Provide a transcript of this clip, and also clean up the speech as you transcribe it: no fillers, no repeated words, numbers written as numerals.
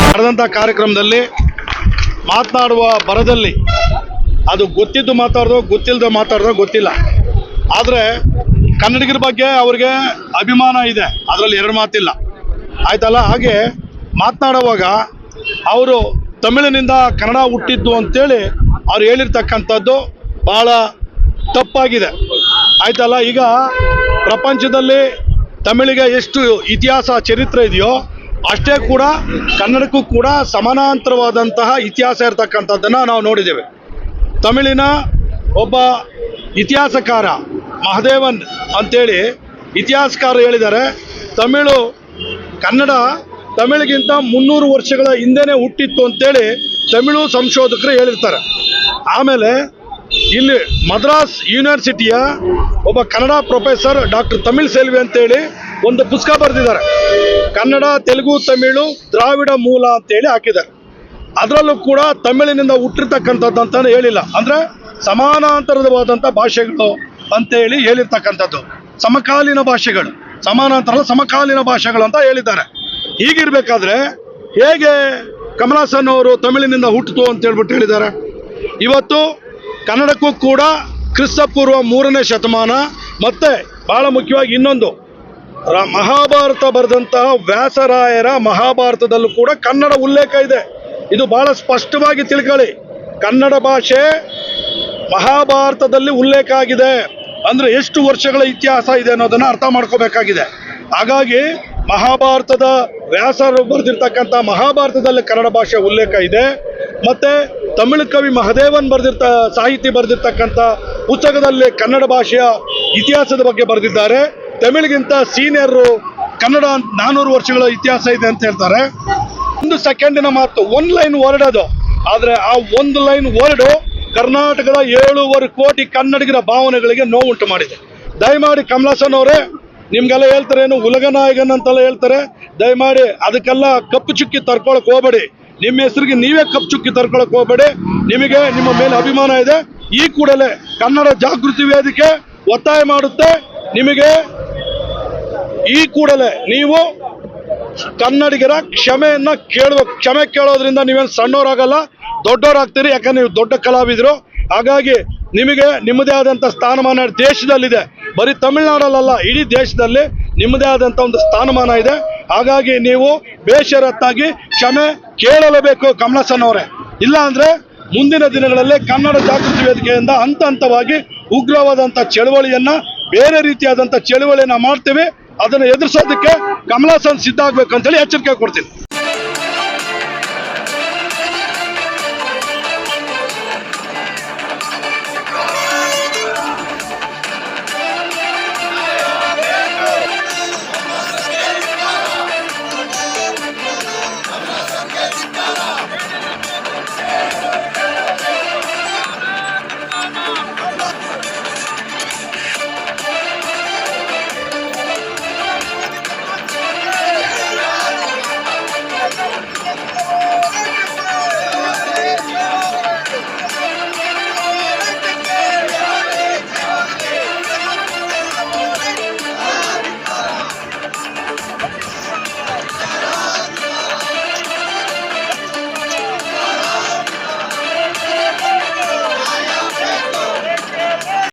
ನಡೆದಂತ ಕಾರ್ಯಕ್ರಮದಲ್ಲಿ ಮಾತನಾಡುವ ಬರದಲ್ಲಿ ಅದು ಗೊತ್ತಿದ್ದು ಮಾತಾಡೋದು ಗೊತ್ತಿಲ್ಲದೆ ಮಾತಾಡೋದು ಗೊತ್ತಿಲ್ಲ. ಆದರೆ ಕನ್ನಡಿಗರ ಬಗ್ಗೆ ಅವ್ರಿಗೆ ಅಭಿಮಾನ ಇದೆ, ಅದರಲ್ಲಿ ಎರಡು ಮಾತಿಲ್ಲ ಆಯ್ತಲ್ಲ. ಹಾಗೆ ಮಾತನಾಡುವಾಗ ಅವರು ತಮಿಳಿನಿಂದ ಕನ್ನಡ ಹುಟ್ಟಿದ್ದು ಅಂತೇಳಿ ಅವ್ರು ಹೇಳಿರ್ತಕ್ಕಂಥದ್ದು ಭಾಳ ತಪ್ಪಾಗಿದೆ ಆಯ್ತಲ್ಲ. ಈಗ ಪ್ರಪಂಚದಲ್ಲಿ ತಮಿಳಿಗೆ ಎಷ್ಟು ಇತಿಹಾಸ ಚರಿತ್ರೆ ಇದೆಯೋ ಅಷ್ಟೇ ಕೂಡ ಕನ್ನಡಕ್ಕೂ ಕೂಡ ಸಮಾನಾಂತರವಾದಂತಹ ಇತಿಹಾಸ ಇರತಕ್ಕಂಥದ್ದನ್ನು ನಾವು ನೋಡಿದ್ದೇವೆ. ತಮಿಳಿನ ಒಬ್ಬ ಇತಿಹಾಸಕಾರ ಮಹದೇವನ್ ಅಂತೇಳಿ ಇತಿಹಾಸಕಾರ ಹೇಳಿದ್ದಾರೆ, ಕನ್ನಡ ತಮಿಳಿಗಿಂತ 300 ವರ್ಷಗಳ ಹಿಂದೆನೇ ಹುಟ್ಟಿತ್ತು ಅಂತೇಳಿ ತಮಿಳು ಸಂಶೋಧಕರು ಹೇಳಿರ್ತಾರೆ. ಆಮೇಲೆ ಇಲ್ಲಿ ಮದ್ರಾಸ್ ಯೂನಿವರ್ಸಿಟಿಯ ಒಬ್ಬ ಕನ್ನಡ ಪ್ರೊಫೆಸರ್ ಡಾಕ್ಟರ್ ತಮಿಳ್ ಸೆಲ್ವಿ ಅಂತೇಳಿ ಒಂದು ಪುಸ್ತಕ ಬರೆದಿದ್ದಾರೆ, ಕನ್ನಡ ತೆಲುಗು ತಮಿಳು ದ್ರಾವಿಡ ಮೂಲ ಅಂತೇಳಿ ಹಾಕಿದ್ದಾರೆ. ಅದರಲ್ಲೂ ಕೂಡ ತಮಿಳಿನಿಂದ ಹುಟ್ಟಿರ್ತಕ್ಕಂಥದ್ದು ಅಂತಾನೆ ಹೇಳಿಲ್ಲ, ಅಂದರೆ ಸಮಾನಾಂತರವಾದಂಥ ಭಾಷೆಗಳು ಅಂತೇಳಿ ಹೇಳಿರ್ತಕ್ಕಂಥದ್ದು, ಸಮಕಾಲೀನ ಭಾಷೆಗಳು, ಸಮಾನಾಂತರ ಸಮಕಾಲೀನ ಭಾಷೆಗಳು ಅಂತ ಹೇಳಿದ್ದಾರೆ. ಹೀಗಿರ್ಬೇಕಾದ್ರೆ ಹೇಗೆ ಕಮಲಾಸನ್ ಅವರು ತಮಿಳಿನಿಂದ ಹುಟ್ಟಿತು ಅಂತ ಹೇಳ್ಬಿಟ್ಟು ಹೇಳಿದ್ದಾರೆ. ಇವತ್ತು ಕನ್ನಡಕ್ಕೂ ಕೂಡ ಕ್ರಿಸ್ತಪೂರ್ವ 3ನೇ ಶತಮಾನ ಮತ್ತು ಬಹಳ ಮುಖ್ಯವಾಗಿ ಇನ್ನೊಂದು ಮಹಾಭಾರತ ಬರೆದಂತಹ ವ್ಯಾಸರಾಯರ ಮಹಾಭಾರತದಲ್ಲೂ ಕೂಡ ಕನ್ನಡ ಉಲ್ಲೇಖ ಇದೆ. ಇದು ಬಹಳ ಸ್ಪಷ್ಟವಾಗಿ ತಿಳ್ಕೊಳ್ಳಿ, ಕನ್ನಡ ಭಾಷೆ ಮಹಾಭಾರತದಲ್ಲಿ ಉಲ್ಲೇಖ ಆಗಿದೆ ಅಂದರೆ ಎಷ್ಟು ವರ್ಷಗಳ ಇತಿಹಾಸ ಇದೆ ಅನ್ನೋದನ್ನು ಅರ್ಥ ಮಾಡ್ಕೋಬೇಕಾಗಿದೆ. ಹಾಗಾಗಿ ಮಹಾಭಾರತದ ವ್ಯಾಸರು ಬರೆದಿರ್ತಕ್ಕಂಥ ಮಹಾಭಾರತದಲ್ಲಿ ಕನ್ನಡ ಭಾಷೆ ಉಲ್ಲೇಖ ಇದೆ. ಮತ್ತು ತಮಿಳು ಕವಿ ಮಹದೇವನ್ ಸಾಹಿತಿ ಬರೆದಿರ್ತಕ್ಕಂಥ ಪುಸ್ತಕದಲ್ಲಿ ಕನ್ನಡ ಭಾಷೆಯ ಇತಿಹಾಸದ ಬಗ್ಗೆ ಬರೆದಿದ್ದಾರೆ. ತಮಿಳಿಗಿಂತ ಸೀನಿಯರು ಕನ್ನಡ 400 ವರ್ಷಗಳ ಇತಿಹಾಸ ಇದೆ ಅಂತ ಹೇಳ್ತಾರೆ. 1 ಸೆಕೆಂಡಿನ ಮಾತು, 1 ಲೈನ್ ವರ್ಡ್ ಅದು. ಆದರೆ ಆ 1 ಲೈನ್ ವರ್ಡು ಕರ್ನಾಟಕದ 7.25 ಕೋಟಿ ಕನ್ನಡಿಗರ ಭಾವನೆಗಳಿಗೆ ನೋವುಂಟು ಮಾಡಿದೆ. ದಯಮಾಡಿ ಕಮಲಾಸನ್ ಅವರೇ, ನಿಮ್ಗೆಲ್ಲ ಹೇಳ್ತಾರೆ ಏನು ಉಲಗನಾಯಕನ್ ಅಂತೆಲ್ಲ ಹೇಳ್ತಾರೆ, ದಯಮಾಡಿ ಅದಕ್ಕೆಲ್ಲ ಕಪ್ಪು ಚುಕ್ಕಿ ತರ್ಕೊಳಕ್ ಹೋಗಬೇಡಿ. ನಿಮ್ಮ ಹೆಸರಿಗೆ ನೀವೇ ಕಪ್ಪು ಚುಕ್ಕಿ ತರ್ಕೊಳಕ್ ಹೋಗಬೇಡಿ. ನಿಮಗೆ ನಿಮ್ಮ ಮೇಲೆ ಅಭಿಮಾನ ಇದೆ. ಈ ಕೂಡಲೇ ಕನ್ನಡ ಜಾಗೃತಿ ವೇದಿಕೆ ಒತ್ತಾಯ ಮಾಡುತ್ತೆ, ನಿಮಗೆ ಈ ಕೂಡಲೇ ನೀವು ಕನ್ನಡಿಗರ ಕ್ಷಮೆ ಕೇಳೋದ್ರಿಂದ ನೀವೇನು ಸಣ್ಣವರಾಗಲ್ಲ, ದೊಡ್ಡವರಾಗ್ತೀರಿ. ಯಾಕಂದ್ರೆ ನೀವು ದೊಡ್ಡ ಕಲಾವಿದರು. ಹಾಗಾಗಿ ನಿಮಗೆ ನಿಮ್ಮದೇ ಆದಂಥ ಸ್ಥಾನಮಾನ ದೇಶದಲ್ಲಿದೆ, ಬರೀ ತಮಿಳುನಾಡಲ್ಲ, ಇಡೀ ದೇಶದಲ್ಲಿ ನಿಮ್ಮದೇ ಆದಂಥ ಒಂದು ಸ್ಥಾನಮಾನ ಇದೆ. ಹಾಗಾಗಿ ನೀವು ಬೇಷರತ್ತಾಗಿ ಕ್ಷಮೆ ಕೇಳಲೇಬೇಕು ಕಮಲಾಸನ್ ಅವರೇ. ಇಲ್ಲ ಅಂದರೆ ಮುಂದಿನ ದಿನಗಳಲ್ಲಿ ಕನ್ನಡ ಜಾಗೃತಿ ವೇದಿಕೆಯಿಂದ ಹಂತ ಹಂತವಾಗಿ ಉಗ್ರವಾದಂಥ ಚಳವಳಿಯನ್ನು, ಬೇರೆ ರೀತಿಯಾದಂಥ ಚಳವಳಿಯನ್ನು ಮಾಡ್ತೀವಿ. ಅದನ್ನು ಎದುರಿಸೋದಕ್ಕೆ ಕಮಲಾಸನ್ ಸಿದ್ಧ ಆಗಬೇಕು ಅಂತೇಳಿ ಎಚ್ಚರಿಕೆ ಕೊಡ್ತೀನಿ.